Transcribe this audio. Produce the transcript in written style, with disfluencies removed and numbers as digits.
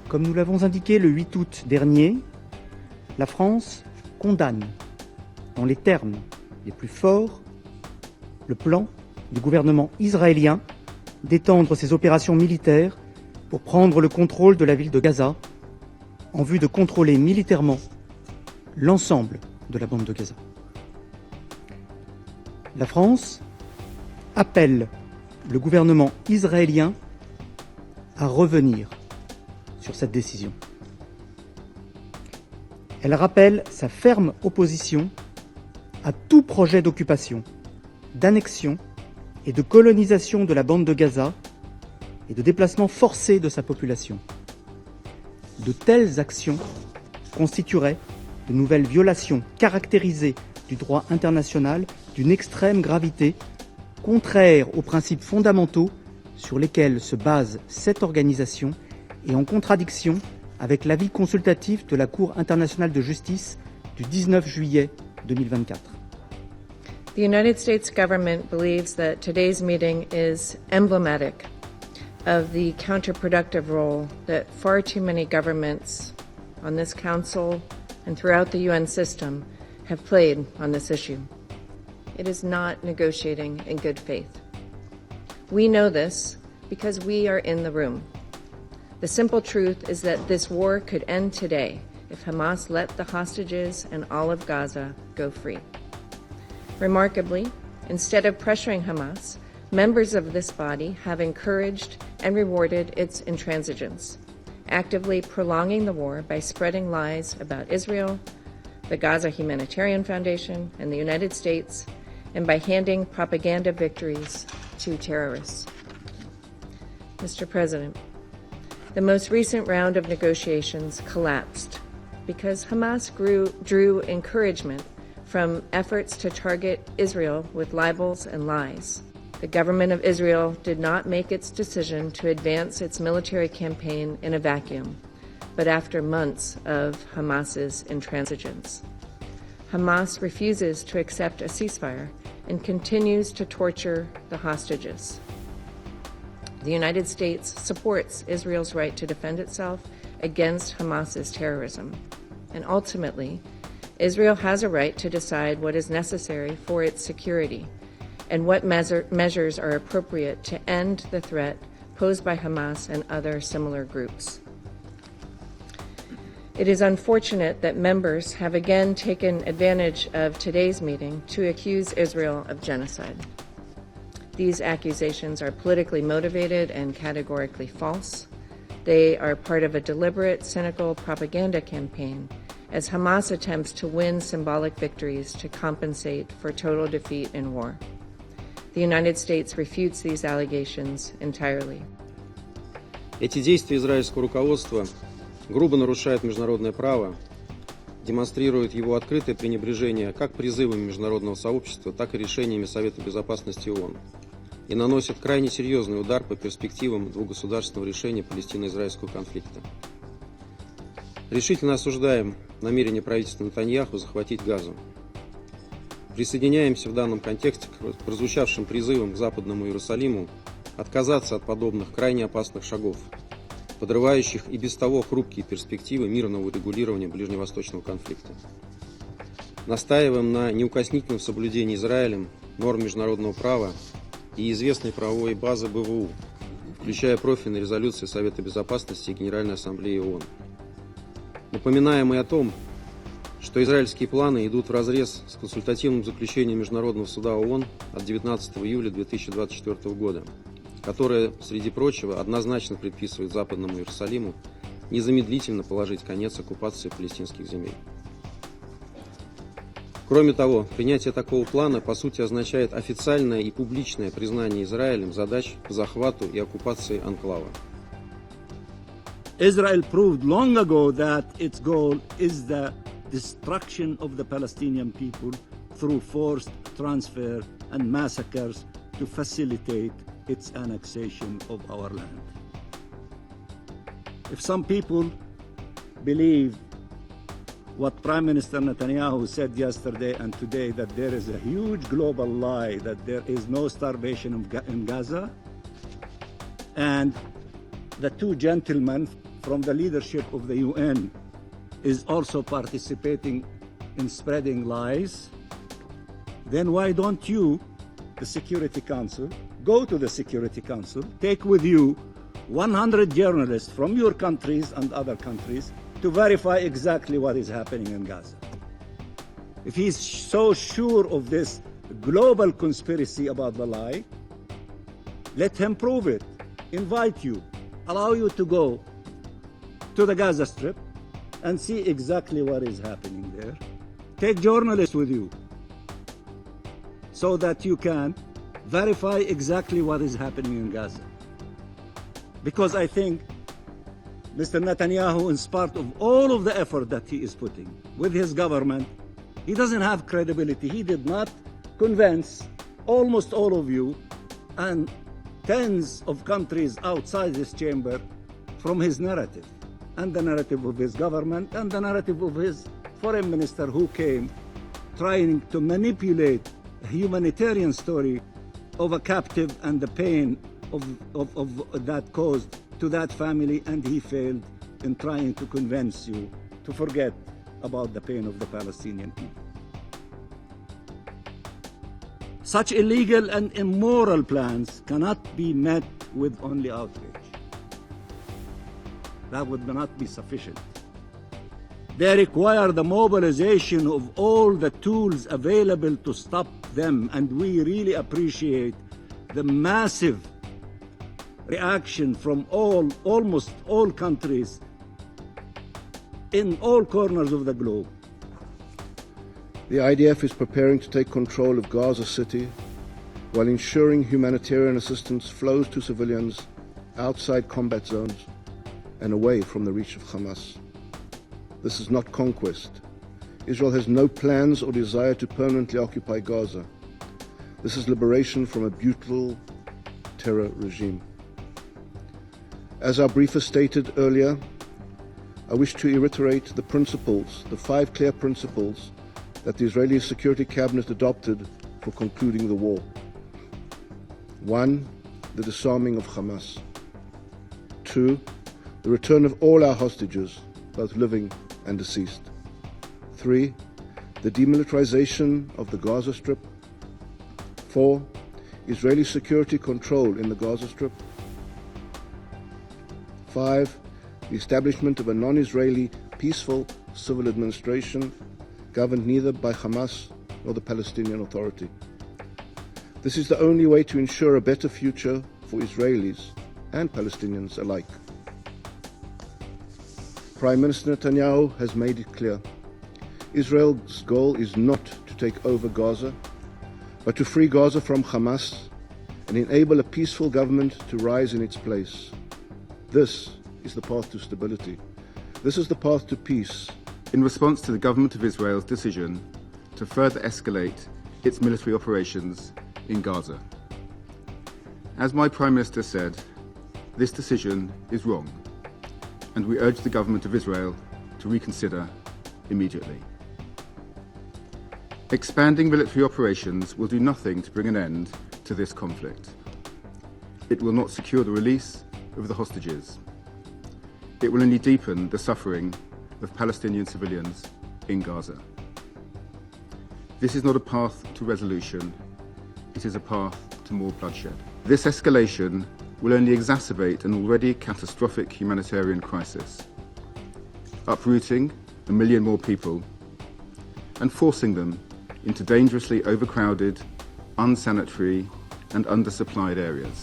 Comme nous l'avons indiqué le 8 août dernier, la France condamne, dans les termes les plus forts, le plan du gouvernement israélien d'étendre ses opérations militaires pour prendre le contrôle de la ville de Gaza, en vue de contrôler militairement l'ensemble de la bande de Gaza. La France appelle le gouvernement israélien à revenir sur cette décision. Elle rappelle sa ferme opposition à tout projet d'occupation, d'annexion et de colonisation de la bande de Gaza et de déplacement forcé de sa population. De telles actions constitueraient de nouvelles violations caractérisées du droit international d'une extrême gravité, contraires aux principes fondamentaux sur lesquels se base cette organisation et en contradiction avec l'avis consultatif de la Cour internationale de justice du 19 juillet 2024. The United States government believes that today's meeting is emblematic of the counterproductive role that far too many governments on this council and throughout the UN system have played on this issue. It is not negotiating in good faith. We know this because we are in the room. The simple truth is that this war could end today if Hamas let the hostages and all of Gaza go free. Remarkably, instead of pressuring Hamas, members of this body have encouraged and rewarded its intransigence, actively prolonging the war by spreading lies about Israel, the Gaza Humanitarian Foundation, and the United States, and by handing propaganda victories to terrorists. Mr. President, the most recent round of negotiations collapsed because Hamas drew encouragement from efforts to target Israel with libels and lies. The government of Israel did not make its decision to advance its military campaign in a vacuum, but after months of Hamas's intransigence. Hamas refuses to accept a ceasefire and continues to torture the hostages. The United States supports Israel's right to defend itself against Hamas's terrorism. And ultimately, Israel has a right to decide what is necessary for its security and what measures are appropriate to end the threat posed by Hamas and other similar groups. It is unfortunate that members have again taken advantage of today's meeting to accuse Israel of genocide. These accusations are politically motivated and categorically false. They are part of a deliberate, cynical propaganda campaign as Hamas attempts to win symbolic victories to compensate for total defeat in war. The United States refutes these allegations entirely. Эти действия израильского руководства грубо нарушают международное право, демонстрируют его открытое пренебрежение как призывами международного сообщества, так и решениями Совета Безопасности ООН и наносят крайне серьезный удар по перспективам двухгосударственного решения палестино-израильского конфликта. Решительно осуждаем намерение правительства Нетаньяху захватить Газу. Присоединяемся в данном контексте к прозвучавшим призывам к Западному Иерусалиму отказаться от подобных крайне опасных шагов, подрывающих и без того хрупкие перспективы мирного урегулирования ближневосточного конфликта. Настаиваем на неукоснительном соблюдении Израилем норм международного права и известной правовой базы БВУ, включая профильные резолюции Совета Безопасности и Генеральной Ассамблеи ООН. Напоминаем и о том, что израильские планы идут вразрез с консультативным заключением Международного суда ООН от 19 июля 2024 года, которое, среди прочего, однозначно предписывает Западному Иерусалиму незамедлительно положить конец оккупации палестинских земель. Кроме того, принятие такого плана по сути означает официальное и публичное признание Израилем задач по захвату и оккупации анклава. Israel proved long ago that its goal is the destruction of the Palestinian people through forced transfer and massacres to facilitate its annexation of our land. If some people believe what Prime Minister Netanyahu said yesterday and today, that there is a huge global lie, that there is no starvation in Gaza, and the two gentlemen from the leadership of the UN is also participating in spreading lies, then why don't you, the Security Council, go to the Security Council, take with you 100 journalists from your countries and other countries to verify exactly what is happening in Gaza. If he's so sure of this global conspiracy about the lie, let him prove it. Invite you, allow you to go to the Gaza Strip and see exactly what is happening there. Take journalists with you so that you can verify exactly what is happening in Gaza. Because I think Mr. Netanyahu, in spite of all of the effort that he is putting with his government, he doesn't have credibility. He did not convince almost all of you and tens of countries outside this chamber from his narrative, and the narrative of his government, and the narrative of his foreign minister, who came trying to manipulate a humanitarian story of a captive and the pain of that caused to that family, and he failed in trying to convince you to forget about the pain of the Palestinian people. Such illegal and immoral plans cannot be met with only outrage. That would not be sufficient. They require the mobilization of all the tools available to stop them, and we really appreciate the massive reaction from almost all countries in all corners of the globe. The IDF is preparing to take control of Gaza City while ensuring humanitarian assistance flows to civilians outside combat zones and away from the reach of Hamas. This is not conquest. Israel has no plans or desire to permanently occupy Gaza. This is liberation from a brutal terror regime. As our briefer stated earlier, I wish to reiterate the principles, the 5 clear principles that the Israeli Security Cabinet adopted for concluding the war. 1. The disarming of Hamas. 2. The return of all our hostages, both living and deceased. 3. The demilitarization of the Gaza Strip. 4. Israeli security control in the Gaza Strip. 5. The establishment of a non-Israeli peaceful civil administration governed neither by Hamas nor the Palestinian Authority. This is the only way to ensure a better future for Israelis and Palestinians alike. Prime Minister Netanyahu has made it clear. Israel's goal is not to take over Gaza, but to free Gaza from Hamas and enable a peaceful government to rise in its place. This is the path to stability. This is the path to peace. In response to the government of Israel's decision to further escalate its military operations in Gaza. As my Prime Minister said, this decision is wrong, and we urge the government of Israel to reconsider immediately. Expanding military operations will do nothing to bring an end to this conflict. It will not secure the release of the hostages. It will only deepen the suffering of Palestinian civilians in Gaza. This is not a path to resolution, it is a path to more bloodshed. This escalation will only exacerbate an already catastrophic humanitarian crisis, uprooting 1 million more people and forcing them into dangerously overcrowded, unsanitary and undersupplied areas.